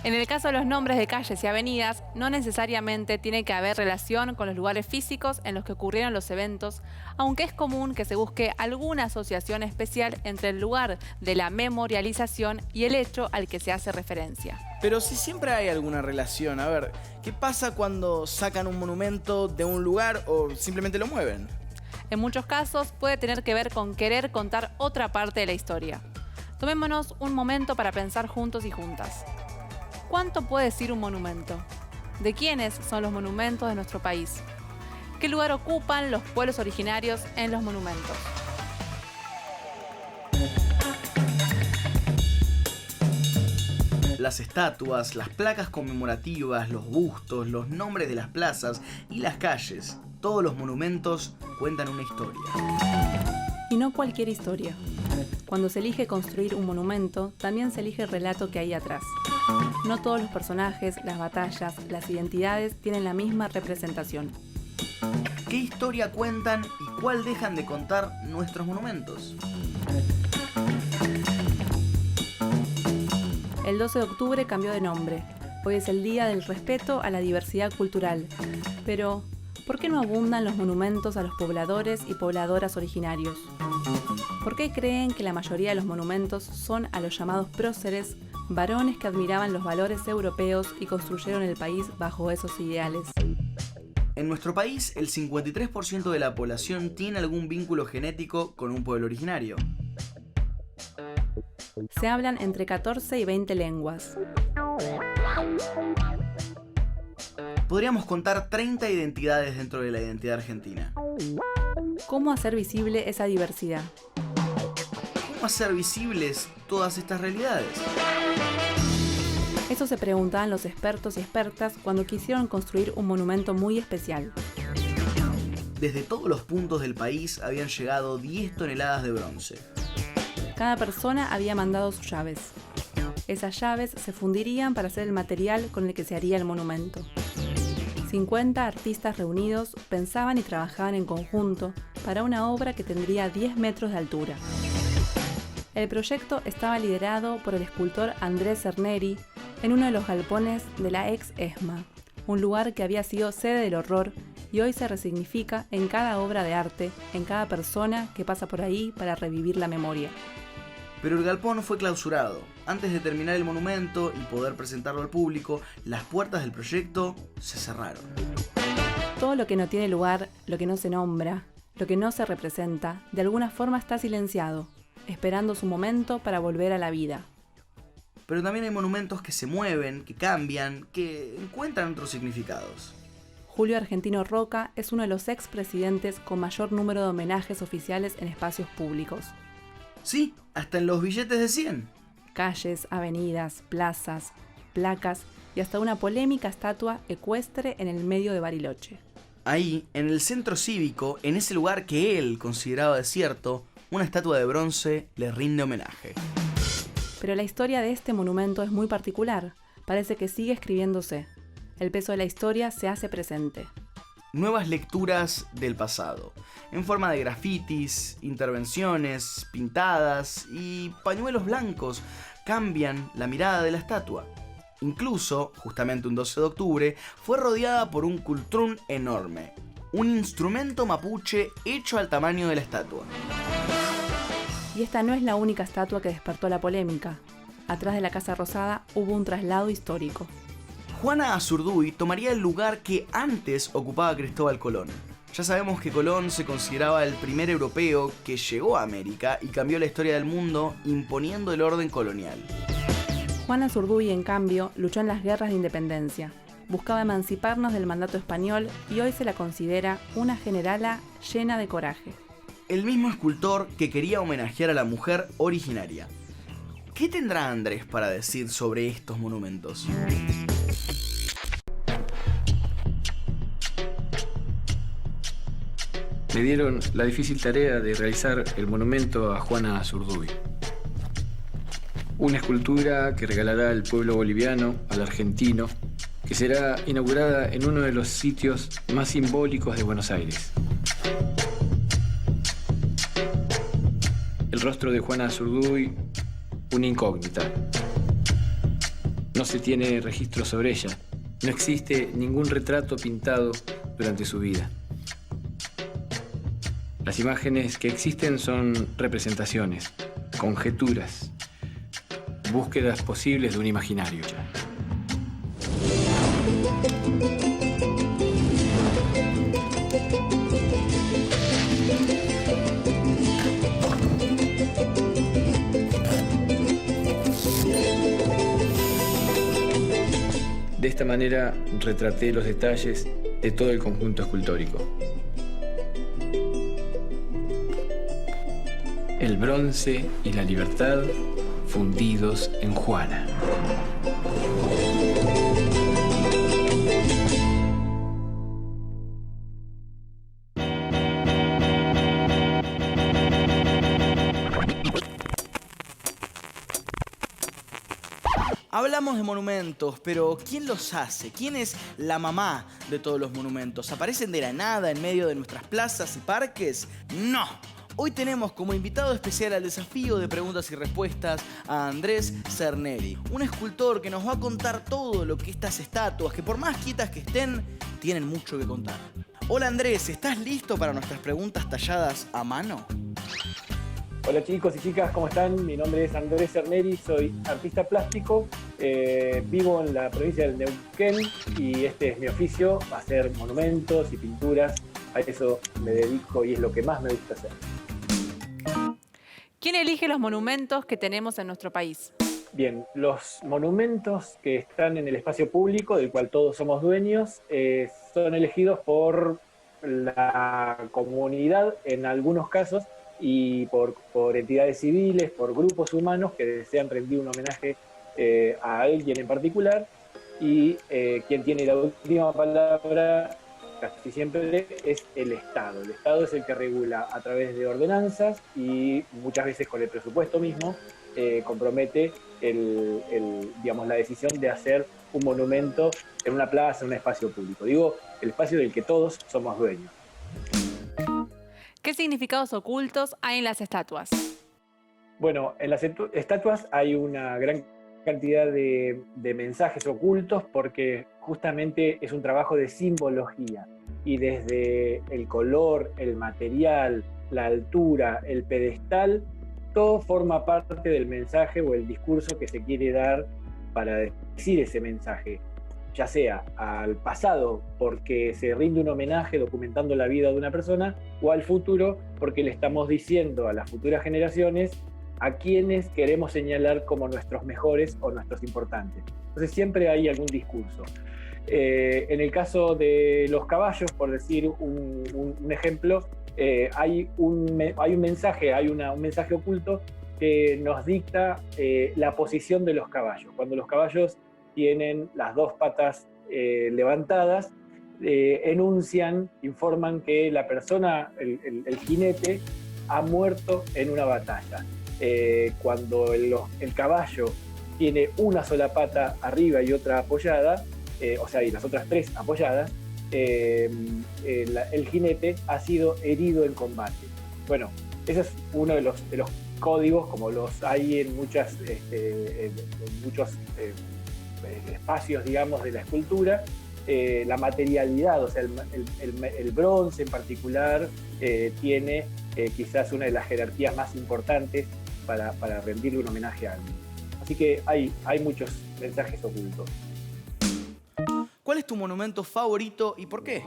En el caso de los nombres de calles y avenidas, no necesariamente tiene que haber relación con los lugares físicos en los que ocurrieron los eventos, aunque es común que se busque alguna asociación especial entre el lugar de la memorialización y el hecho al que se hace referencia. Pero si siempre hay alguna relación, a ver, ¿qué pasa cuando sacan un monumento de un lugar o simplemente lo mueven? En muchos casos puede tener que ver con querer contar otra parte de la historia. Tomémonos un momento para pensar juntos y juntas. ¿Cuánto puede decir un monumento? ¿De quiénes son los monumentos de nuestro país? ¿Qué lugar ocupan los pueblos originarios en los monumentos? Las estatuas, las placas conmemorativas, los bustos, los nombres de las plazas y las calles, todos los monumentos cuentan una historia. Y no cualquier historia. Cuando se elige construir un monumento, también se elige el relato que hay atrás. No todos los personajes, las batallas, las identidades tienen la misma representación. ¿Qué historia cuentan y cuál dejan de contar nuestros monumentos? El 12 de octubre cambió de nombre. Hoy es el Día del Respeto a la Diversidad Cultural. Pero, ¿por qué no abundan los monumentos a los pobladores y pobladoras originarios? ¿Por qué creen que la mayoría de los monumentos son a los llamados próceres, varones que admiraban los valores europeos y construyeron el país bajo esos ideales? En nuestro país, el 53% de la población tiene algún vínculo genético con un pueblo originario. Se hablan entre 14 y 20 lenguas. Podríamos contar 30 identidades dentro de la identidad argentina. ¿Cómo hacer visible esa diversidad? ¿Cómo hacer visibles todas estas realidades? Eso se preguntaban los expertos y expertas cuando quisieron construir un monumento muy especial. Desde todos los puntos del país habían llegado 10 toneladas de bronce. Cada persona había mandado sus llaves. Esas llaves se fundirían para hacer el material con el que se haría el monumento. 50 artistas reunidos pensaban y trabajaban en conjunto para una obra que tendría 10 metros de altura. El proyecto estaba liderado por el escultor Andrés Cerneri en uno de los galpones de la ex ESMA, un lugar que había sido sede del horror y hoy se resignifica en cada obra de arte, en cada persona que pasa por ahí para revivir la memoria. Pero el galpón fue clausurado. Antes de terminar el monumento y poder presentarlo al público, las puertas del proyecto se cerraron. Todo lo que no tiene lugar, lo que no se nombra, lo que no se representa, de alguna forma está silenciado, esperando su momento para volver a la vida. Pero también hay monumentos que se mueven, que cambian, que encuentran otros significados. Julio Argentino Roca es uno de los expresidentes con mayor número de homenajes oficiales en espacios públicos. Sí, hasta en los billetes de 100. Calles, avenidas, plazas, placas y hasta una polémica estatua ecuestre en el medio de Bariloche. Ahí, en el centro cívico, en ese lugar que él consideraba desierto, una estatua de bronce le rinde homenaje. Pero la historia de este monumento es muy particular. Parece que sigue escribiéndose. El peso de la historia se hace presente. Nuevas lecturas del pasado, en forma de grafitis, intervenciones, pintadas y pañuelos blancos, cambian la mirada de la estatua. Incluso, justamente un 12 de octubre, fue rodeada por un cultrún enorme, un instrumento mapuche hecho al tamaño de la estatua. Y esta no es la única estatua que despertó la polémica. Atrás de la Casa Rosada hubo un traslado histórico. Juana Azurduy tomaría el lugar que antes ocupaba Cristóbal Colón. Ya sabemos que Colón se consideraba el primer europeo que llegó a América y cambió la historia del mundo imponiendo el orden colonial. Juana Azurduy, en cambio, luchó en las guerras de independencia. Buscaba emanciparnos del mandato español y hoy se la considera una generala llena de coraje. El mismo escultor que quería homenajear a la mujer originaria. ¿Qué tendrá Andrés para decir sobre estos monumentos? Me dieron la difícil tarea de realizar el monumento a Juana Azurduy. Una escultura que regalará al pueblo boliviano, al argentino, que será inaugurada en uno de los sitios más simbólicos de Buenos Aires. El rostro de Juana Azurduy, una incógnita. No se tiene registro sobre ella. No existe ningún retrato pintado durante su vida. Las imágenes que existen son representaciones, conjeturas, búsquedas posibles de un imaginario. De esta manera retraté los detalles de todo el conjunto escultórico. El bronce y la libertad fundidos en Juana. Hablamos de monumentos, pero ¿quién los hace? ¿Quién es la mamá de todos los monumentos? ¿Aparecen de la nada en medio de nuestras plazas y parques? ¡No! Hoy tenemos como invitado especial al desafío de preguntas y respuestas a Andrés Cerneri, un escultor que nos va a contar todo lo que estas estatuas, que por más quietas que estén, tienen mucho que contar. Hola Andrés, ¿estás listo para nuestras preguntas talladas a mano? Hola chicos y chicas, ¿cómo están? Mi nombre es Andrés Cerneri, soy artista plástico, vivo en la provincia del Neuquén y este es mi oficio, hacer monumentos y pinturas. A eso me dedico y es lo que más me gusta hacer. ¿Quién elige los monumentos que tenemos en nuestro país? Bien, los monumentos que están en el espacio público, del cual todos somos dueños, son elegidos por la comunidad en algunos casos y por entidades civiles, por grupos humanos que desean rendir un homenaje a alguien en particular, y quien tiene la última palabra casi siempre es el Estado. El Estado es el que regula a través de ordenanzas y muchas veces con el presupuesto mismo compromete digamos, la decisión de hacer un monumento en una plaza, en un espacio público. Digo, el espacio del que todos somos dueños. ¿Qué significados ocultos hay en las estatuas? Bueno, en las estatuas hay una gran cantidad de mensajes ocultos porque justamente es un trabajo de simbología y desde el color, el material, la altura, el pedestal, todo forma parte del mensaje o el discurso que se quiere dar para decir ese mensaje, ya sea al pasado porque se rinde un homenaje documentando la vida de una persona o al futuro porque le estamos diciendo a las futuras generaciones a quienes queremos señalar como nuestros mejores o nuestros importantes. Entonces siempre hay algún discurso. En el caso de los caballos, por decir un ejemplo, hay un mensaje, un mensaje oculto que nos dicta la posición de los caballos. Cuando los caballos tienen las dos patas levantadas, informan que la persona, el jinete, ha muerto en una batalla. Cuando el caballo tiene una sola pata arriba y otra apoyada, y las otras tres apoyadas, el jinete ha sido herido en combate. Bueno, ese es uno de los códigos, como los hay en muchos espacios, digamos, de la escultura. La materialidad, o sea, el bronce en particular tiene quizás una de las jerarquías más importantes para rendirle un homenaje a alguien. Así que hay muchos mensajes ocultos. ¿Cuál es tu monumento favorito y por qué?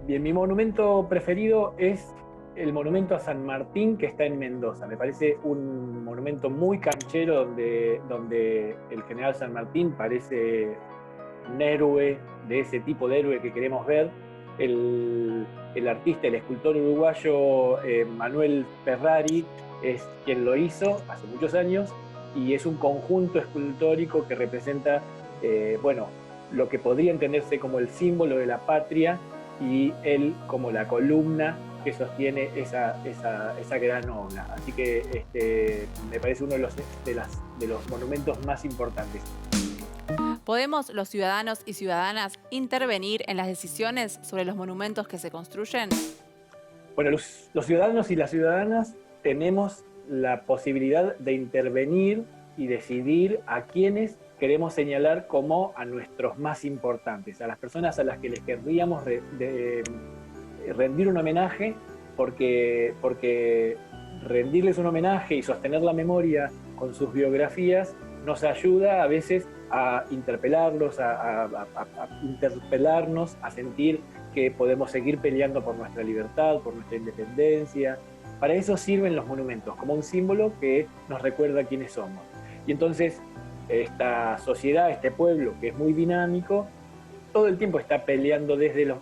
Bien, mi monumento preferido es el monumento a San Martín, que está en Mendoza. Me parece un monumento muy canchero donde el general San Martín parece un héroe, de ese tipo de héroe que queremos ver. El artista, el escultor uruguayo Manuel Ferrari es quien lo hizo hace muchos años y es un conjunto escultórico que representa lo que podría entenderse como el símbolo de la patria y él como la columna que sostiene esa gran obra. Así que me parece uno de los monumentos más importantes. ¿Podemos los ciudadanos y ciudadanas intervenir en las decisiones sobre los monumentos que se construyen? Bueno, los ciudadanos y las ciudadanas tenemos la posibilidad de intervenir y decidir a quiénes queremos señalar como a nuestros más importantes, a las personas a las que les querríamos rendir un homenaje, porque rendirles un homenaje y sostener la memoria con sus biografías nos ayuda a veces a interpelarlos, a interpelarnos, a sentir que podemos seguir peleando por nuestra libertad, por nuestra independencia. Para eso sirven los monumentos, como un símbolo que nos recuerda quiénes somos. Y entonces esta sociedad, este pueblo que es muy dinámico, todo el tiempo está peleando diciendo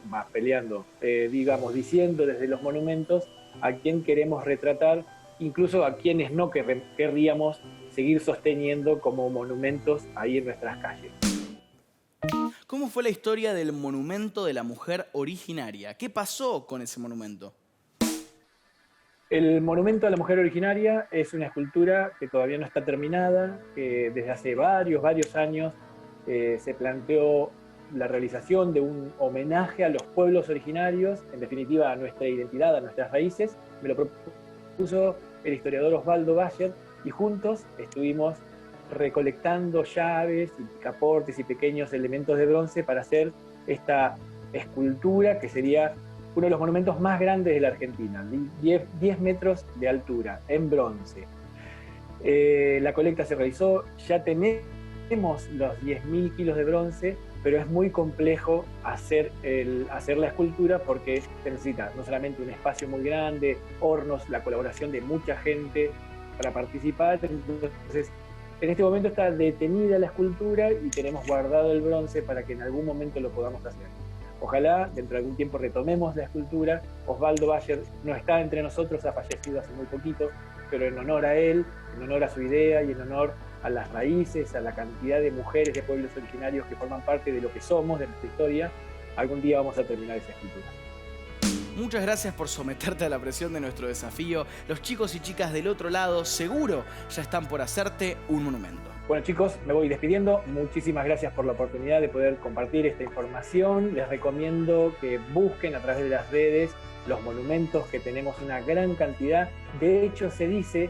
desde los monumentos a quién queremos retratar, incluso a quienes no querríamos seguir sosteniendo como monumentos ahí en nuestras calles. ¿Cómo fue la historia del monumento de la mujer originaria? ¿Qué pasó con ese monumento? El monumento a la mujer originaria es una escultura que todavía no está terminada, que desde hace varios años se planteó la realización de un homenaje a los pueblos originarios, en definitiva a nuestra identidad, a nuestras raíces. Me lo propuso el historiador Osvaldo Bayer y juntos estuvimos recolectando llaves y picaportes y pequeños elementos de bronce para hacer esta escultura que sería uno de los monumentos más grandes de la Argentina, 10 metros de altura, en bronce. La colecta se realizó, ya tenemos los 10.000 kilos de bronce, pero es muy complejo hacer la escultura porque se necesita no solamente un espacio muy grande, hornos, la colaboración de mucha gente para participar. Entonces, en este momento está detenida la escultura y tenemos guardado el bronce para que en algún momento lo podamos hacer. Ojalá dentro de algún tiempo retomemos la escultura. Osvaldo Bayer no está entre nosotros, ha fallecido hace muy poquito, pero en honor a él, en honor a su idea y en honor a las raíces, a la cantidad de mujeres de pueblos originarios que forman parte de lo que somos, de nuestra historia, algún día vamos a terminar esa escultura. Muchas gracias por someterte a la presión de nuestro desafío. Los chicos y chicas del otro lado seguro ya están por hacerte un monumento. Bueno chicos, me voy despidiendo. Muchísimas gracias por la oportunidad de poder compartir esta información. Les recomiendo que busquen a través de las redes los monumentos, que tenemos una gran cantidad. De hecho, se dice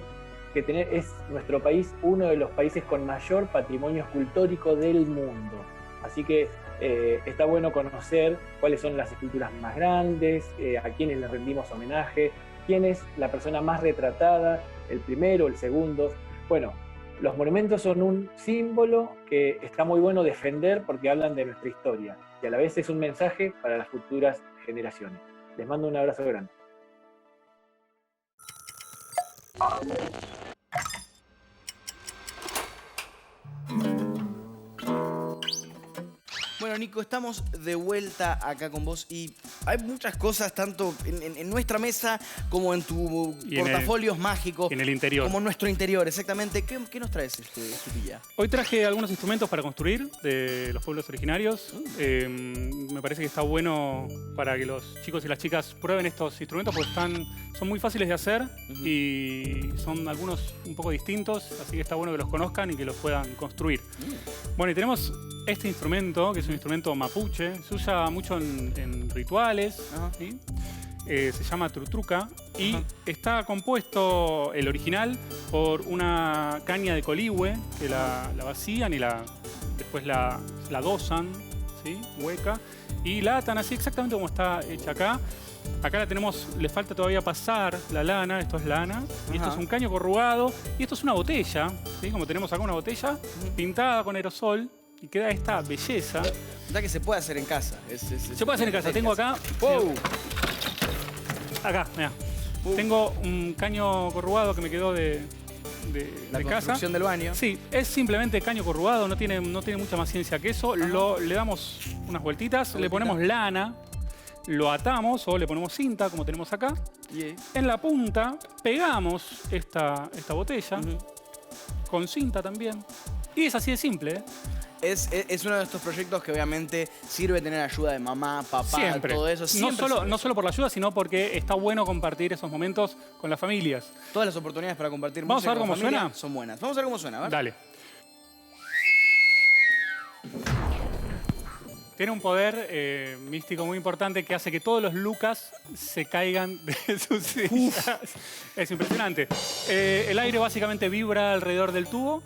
que es nuestro país uno de los países con mayor patrimonio escultórico del mundo. Así que está bueno conocer cuáles son las esculturas más grandes, a quiénes les rendimos homenaje, quién es la persona más retratada, el primero, el segundo. Bueno, los monumentos son un símbolo que está muy bueno defender porque hablan de nuestra historia y a la vez es un mensaje para las futuras generaciones. Les mando un abrazo grande. Bueno, Nico, estamos de vuelta acá con vos y hay muchas cosas, tanto en nuestra mesa como en tu portafolios mágicos. En el interior. Como en nuestro interior, exactamente. ¿Qué nos traes, Estupilla? Hoy traje algunos instrumentos para construir de los pueblos originarios. Me parece que está bueno para que los chicos y las chicas prueben estos instrumentos porque son muy fáciles de hacer y son algunos un poco distintos, así que está bueno que los conozcan y que los puedan construir. Bueno, y tenemos este instrumento, que es un instrumento mapuche, se usa mucho en rituales, ¿sí? Se llama trutruca y está compuesto, el original, por una caña de coligüe que la vacían y después la dosan, ¿sí? Hueca, y la atan así exactamente como está hecha acá. Acá la tenemos, le falta todavía pasar la lana, esto es lana, y esto es un caño corrugado, y esto es una botella, ¿sí? Como tenemos acá una botella pintada con aerosol, y queda esta belleza. ¿Verdad que se puede hacer en casa? Se puede hacer en casa. Tengo acá... ¡Wow! Acá, mirá. Tengo un caño corrugado que me quedó de la casa. construcción del baño. Sí, es simplemente caño corrugado, no tiene mucha más ciencia que eso. Le damos unas vueltitas, le ponemos lana, lo atamos o le ponemos cinta, como tenemos acá. En la punta pegamos esta botella, con cinta también. Y es así de simple, ¿eh? Es uno de estos proyectos que obviamente sirve tener ayuda de mamá, papá, siempre. todo eso. No solo por la ayuda, sino porque está bueno compartir esos momentos con las familias. Todas las oportunidades para compartir Vamos música a ver cómo con familia suena. Son buenas. Vamos a ver cómo suena, ¿verdad? Dale. Tiene un poder místico muy importante que hace que todos los lucas se caigan de sus sillas. Es impresionante. El aire básicamente vibra alrededor del tubo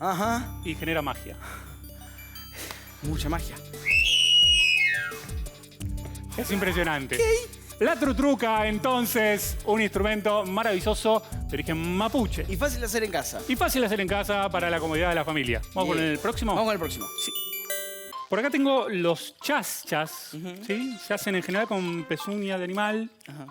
y genera magia. Mucha magia. Es impresionante. La trutruca, entonces, un instrumento maravilloso de origen mapuche. Y fácil de hacer en casa. Y fácil de hacer en casa para la comodidad de la familia. ¿Vamos con el próximo? Vamos con el próximo. Sí. Por acá tengo los chas-chas, ¿sí? Se hacen en general con pezuña de animal. Ajá.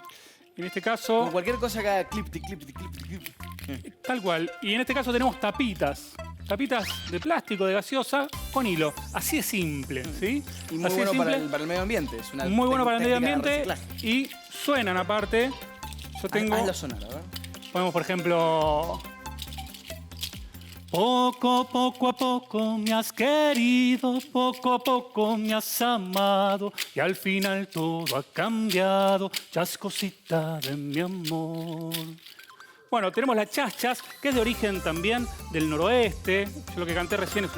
En este caso... Con cualquier cosa que haga clip, clip, clip, clip. Tal cual. Y en este caso tenemos tapitas. Tapitas de plástico, de gaseosa, con hilo. Así de simple, ¿sí? Y muy Así de bueno para simple. el medio ambiente. Es una Muy bueno para el medio técnica de ambiente. reciclaje. Y suenan aparte. Yo tengo... Hazlo sonar, a ver. Ponemos, por ejemplo... Poco a poco me has querido, poco a poco me has amado y al final todo ha cambiado, chascosita de mi amor. Bueno, tenemos las chas-chas, que es de origen también del noroeste. Yo lo que canté recién es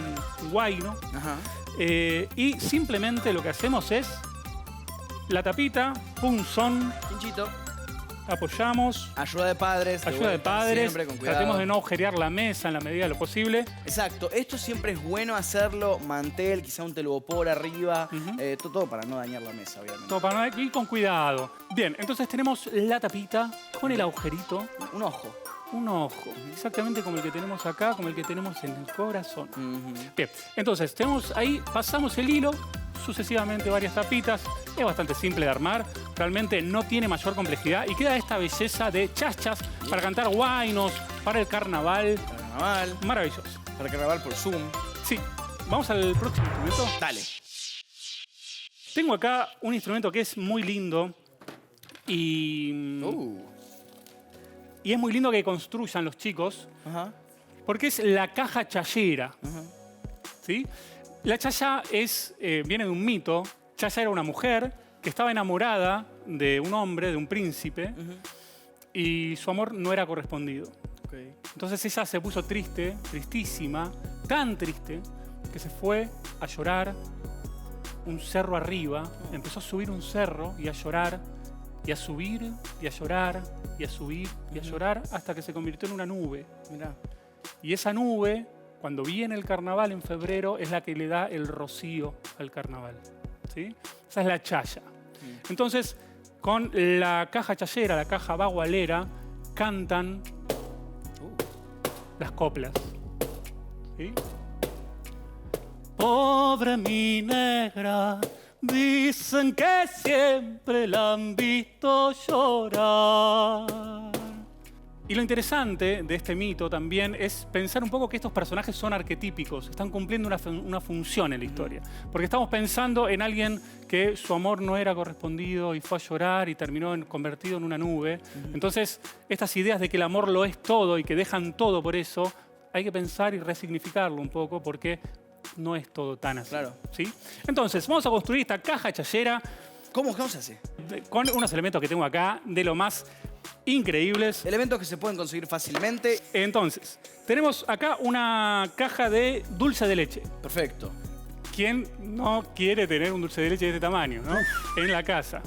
un guayno. Ajá. Y simplemente lo que hacemos es la tapita, un son, Pinchito. apoyamos. Ayuda de padres. Ayuda de vuelta, padres, Siempre con cuidado. tratemos de no agujerear la mesa en la medida de lo posible. Exacto. Esto siempre es bueno hacerlo. Mantel, quizá un telgopor arriba. Todo para no dañar la mesa, obviamente. Todo para no ir con cuidado. Bien, entonces tenemos la tapita con el agujerito. Un ojo. Un ojo, exactamente como el que tenemos acá, como el que tenemos en el corazón. Bien, entonces tenemos ahí, pasamos el hilo, sucesivamente varias tapitas. Es bastante simple de armar, realmente no tiene mayor complejidad y queda esta belleza de chas-chas para cantar guainos, para el carnaval. Carnaval. Maravilloso. Para carnaval por Zoom. Sí, vamos al próximo instrumento. Dale. Tengo acá un instrumento que es muy lindo y es muy lindo que construyan los chicos Ajá. porque es la caja chayera. Ajá. ¿Sí? La chaya viene de un mito. Chaya era una mujer que estaba enamorada de un hombre, de un príncipe, y su amor no era correspondido. Okay. Entonces ella se puso triste, tristísima, tan triste, que se fue a llorar un cerro arriba. Empezó a subir un cerro y a llorar, y a subir, y a llorar, y a subir, y a llorar, hasta que se convirtió en una nube. Mirá. Y esa nube, cuando viene el carnaval en febrero, es la que le da el rocío al carnaval. ¿Sí? Esa es la chaya. Entonces, con la caja chayera, la caja bagualera, cantan las coplas. ¿Sí? Pobre mi negra, dicen que siempre la han visto llorar. Y lo interesante de este mito también es pensar un poco que estos personajes son arquetípicos, están cumpliendo una función en la historia. Porque estamos pensando en alguien que su amor no era correspondido y fue a llorar y terminó convertido en una nube. Entonces, estas ideas de que el amor lo es todo y que dejan todo por eso, hay que pensar y resignificarlo un poco porque no es todo tan así. Claro. ¿Sí? Entonces, vamos a construir esta caja chayera ¿Cómo se hace? con unos elementos que tengo acá de lo más increíbles. Elementos que se pueden conseguir fácilmente. Entonces, tenemos acá una caja de dulce de leche. Perfecto. ¿Quién no quiere tener un dulce de leche de este tamaño, no? En la casa.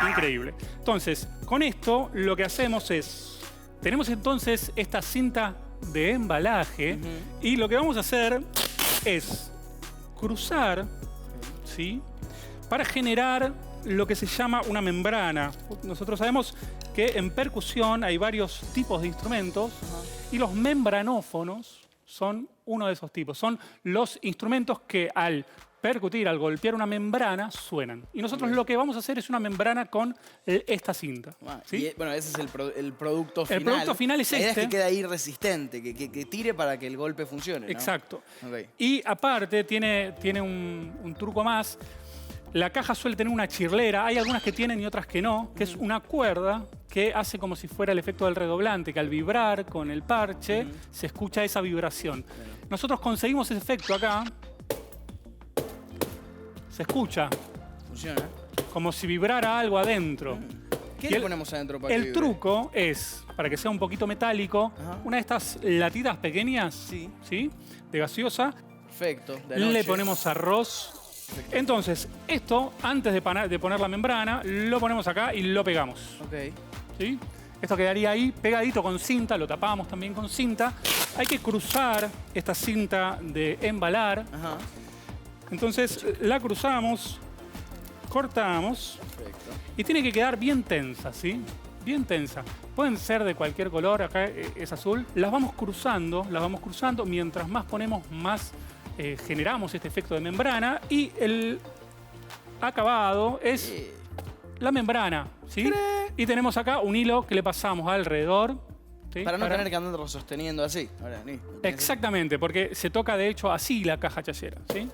Increíble. Entonces, con esto lo que hacemos es... Tenemos entonces esta cinta de embalaje y lo que vamos a hacer es cruzar, ¿sí? Para generar lo que se llama una membrana. Nosotros sabemos que en percusión hay varios tipos de instrumentos y los membranófonos son uno de esos tipos. Son los instrumentos que al percutir, al golpear una membrana, suenan. Y nosotros lo que vamos a hacer es una membrana con esta cinta. ¿Sí? Y, bueno, ese es el producto final. El producto final es La idea este. es que quede ahí resistente, que tire para que el golpe funcione, ¿no? Exacto. Ok. Y aparte tiene un truco más. La caja suele tener una chirlera, hay algunas que tienen y otras que no, que es una cuerda que hace como si fuera el efecto del redoblante, que al vibrar con el parche se escucha esa vibración. Nosotros conseguimos ese efecto acá. Se escucha Funciona. como si vibrara algo adentro. ¿Qué Y le ponemos adentro para que El vibre? truco es, para que sea un poquito metálico, una de estas latitas pequeñas, Sí. ¿sí? De gaseosa, Perfecto. De le anoche. ponemos arroz. Entonces, esto, antes de poner la membrana, lo ponemos acá y lo pegamos. Ok. ¿Sí? Esto quedaría ahí pegadito con cinta, lo tapamos también con cinta. Hay que cruzar esta cinta de embalar. Ajá. Entonces la cruzamos, cortamos y tiene que quedar bien tensa, ¿sí? Bien tensa. Pueden ser de cualquier color, acá es azul. Las vamos cruzando. Mientras más ponemos, más generamos este efecto de membrana y el acabado es la membrana, ¿sí? Y tenemos acá un hilo que le pasamos alrededor. ¿Sí? Para no tener que andarlo sosteniendo así. Ahora, Exactamente, porque se toca de hecho así la caja chayera, ¿sí?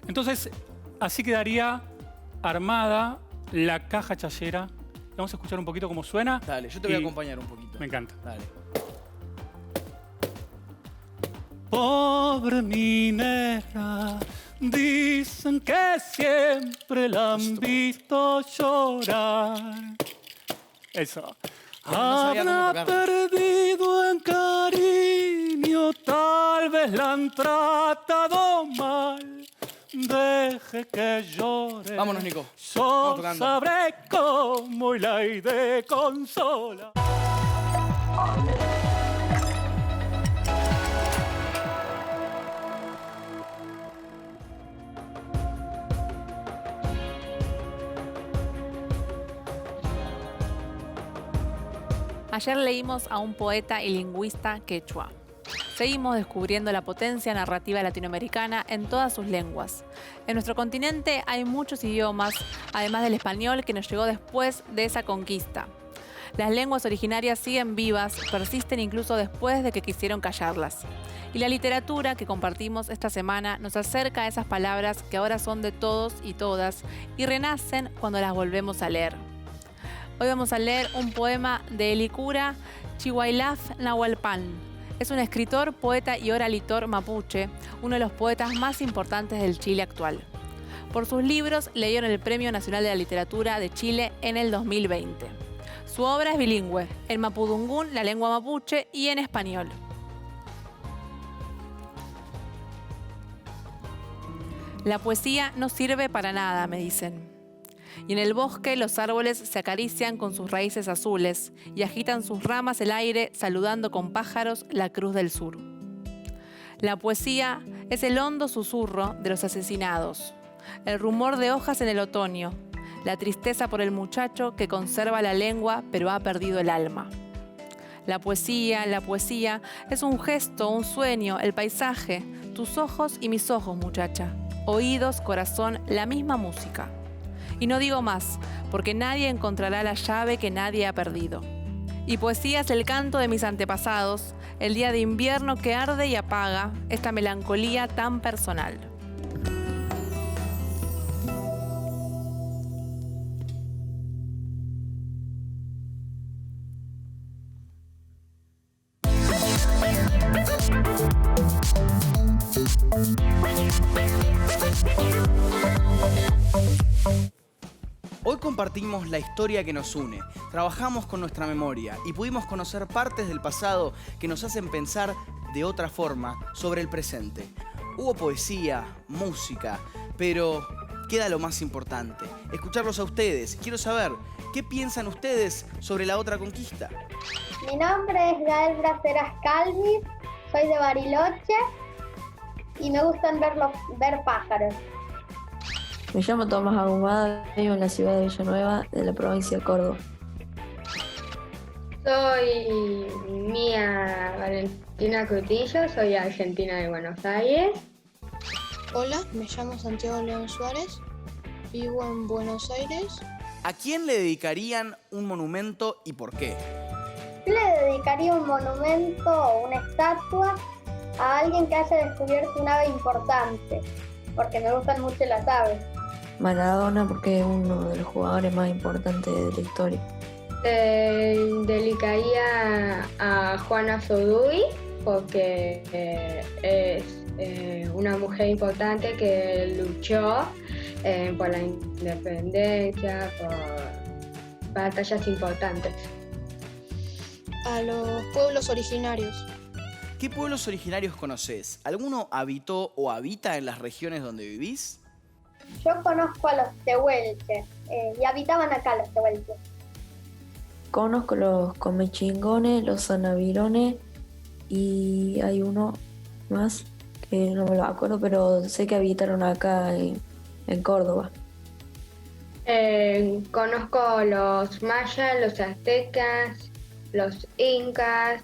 Entonces, así quedaría armada la caja chayera. Vamos a escuchar un poquito cómo suena. Dale, yo te voy a acompañar un poquito. Me encanta. Dale. Pobre minera, dicen que siempre la han visto llorar. Eso. Habrá perdido en cariño, tal vez la han tratado mal. Deje que llore. Vámonos, Nico. Yo sabré cómo y la iré consola. Ayer leímos a un poeta y lingüista quechua. Seguimos descubriendo la potencia narrativa latinoamericana en todas sus lenguas. En nuestro continente hay muchos idiomas, además del español que nos llegó después de esa conquista. Las lenguas originarias siguen vivas, persisten incluso después de que quisieron callarlas. Y la literatura que compartimos esta semana nos acerca a esas palabras que ahora son de todos y todas y renacen cuando las volvemos a leer. Hoy vamos a leer un poema de Helicura Chihuailaf Nahualpan. Es un escritor, poeta y oralitor mapuche, uno de los poetas más importantes del Chile actual. Por sus libros le dieron el Premio Nacional de la Literatura de Chile en el 2020. Su obra es bilingüe, en mapudungún, la lengua mapuche, y en español. La poesía no sirve para nada, me dicen. Y en el bosque los árboles se acarician con sus raíces azules y agitan sus ramas el aire saludando con pájaros la cruz del sur. La poesía es el hondo susurro de los asesinados, el rumor de hojas en el otoño, la tristeza por el muchacho que conserva la lengua pero ha perdido el alma. La poesía es un gesto, un sueño, el paisaje, tus ojos y mis ojos, muchacha, oídos, corazón, la misma música. Y no digo más, porque nadie encontrará la llave que nadie ha perdido. Y poesía es el canto de mis antepasados, el día de invierno que arde y apaga esta melancolía tan personal. Hoy compartimos la historia que nos une, trabajamos con nuestra memoria y pudimos conocer partes del pasado que nos hacen pensar de otra forma sobre el presente. Hubo poesía, música, pero queda lo más importante, escucharlos a ustedes. Quiero saber, ¿qué piensan ustedes sobre la otra conquista? Mi nombre es Gael Braceras Calvis, soy de Bariloche y me gustan ver pájaros. Me llamo Tomás Ahumada, vivo en la ciudad de Villanueva, de la provincia de Córdoba. Soy Mía Valentina Cotillo, soy argentina de Buenos Aires. Hola, me llamo Santiago León Suárez, vivo en Buenos Aires. ¿A quién le dedicarían un monumento y por qué? Yo le dedicaría un monumento o una estatua a alguien que haya descubierto un ave importante, porque me gustan mucho las aves. Maradona, porque es uno de los jugadores más importantes de la historia. Dedicaría a Juana Zurduy, porque es una mujer importante que luchó por la independencia, por batallas importantes. A los pueblos originarios. ¿Qué pueblos originarios conoces? ¿Alguno habitó o habita en las regiones donde vivís? Yo conozco a los tehuelches y habitaban acá los tehuelches. Conozco los comechingones, los sanavirones y hay uno más, que no me lo acuerdo, pero sé que habitaron acá en Córdoba. Conozco los mayas, los aztecas, los incas.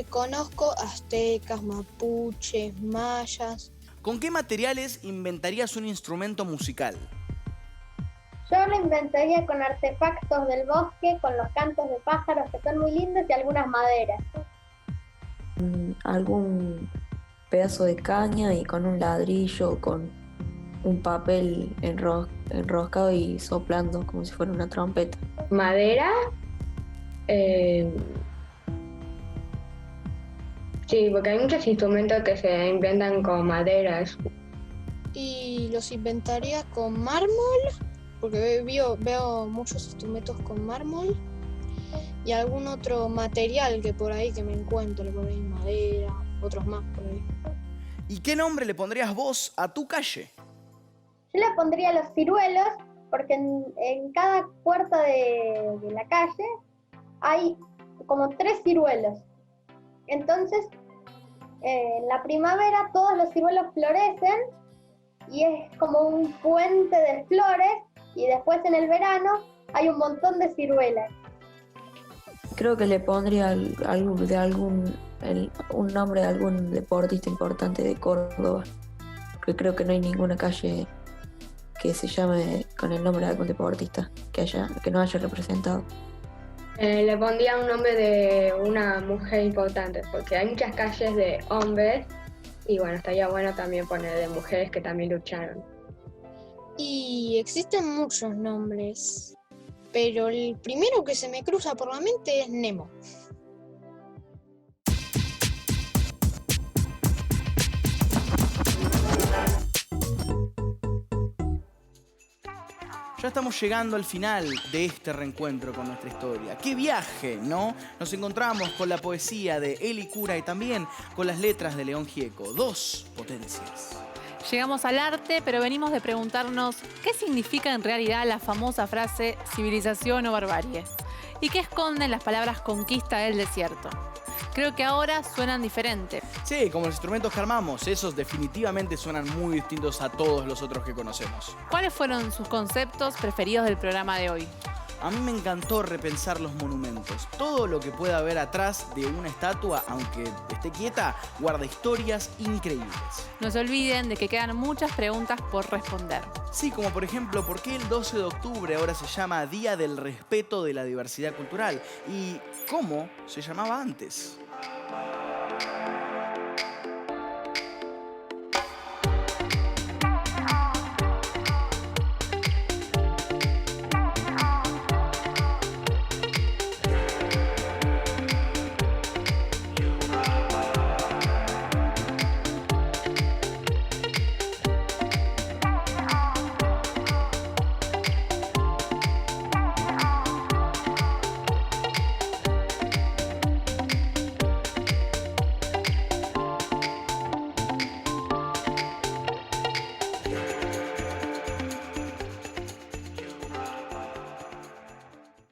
Conozco aztecas, mapuches, mayas. ¿Con qué materiales inventarías un instrumento musical? Yo lo inventaría con artefactos del bosque, con los cantos de pájaros que son muy lindos y algunas maderas. Algún pedazo de caña y con un ladrillo, con un papel enroscado y soplando como si fuera una trompeta. Madera. Sí, porque hay muchos instrumentos que se inventan con maderas. Y los inventaría con mármol, porque veo muchos instrumentos con mármol. Y algún otro material que por ahí que me encuentre, por ahí madera, otros más por ahí. ¿Y qué nombre le pondrías vos a tu calle? Yo le pondría los ciruelos, porque en cada puerta de la calle hay como 3 ciruelos. Entonces, en la primavera todos los ciruelos florecen y es como un puente de flores, y después en el verano hay un montón de ciruelas. Creo que le pondría un nombre de algún deportista importante de Córdoba, porque creo que no hay ninguna calle que se llame con el nombre de algún deportista que no haya representado. Le pondría un nombre de una mujer importante, porque hay muchas calles de hombres y bueno, estaría bueno también poner de mujeres que también lucharon. Y existen muchos nombres, pero el primero que se me cruza por la mente es Nemo. Ya estamos llegando al final de este reencuentro con nuestra historia. ¡Qué viaje!, ¿no? Nos encontramos con la poesía de Eli Cura y también con las letras de León Gieco. 2 potencias. Llegamos al arte, pero venimos de preguntarnos qué significa en realidad la famosa frase civilización o barbarie y qué esconden las palabras conquista del desierto. Creo que ahora suenan diferente. Sí, como los instrumentos que armamos, esos definitivamente suenan muy distintos a todos los otros que conocemos. ¿Cuáles fueron sus conceptos preferidos del programa de hoy? A mí me encantó repensar los monumentos. Todo lo que pueda haber atrás de una estatua, aunque esté quieta, guarda historias increíbles. No se olviden de que quedan muchas preguntas por responder. Sí, como por ejemplo, ¿por qué el 12 de octubre ahora se llama Día del Respeto de la Diversidad Cultural? ¿Y cómo se llamaba antes?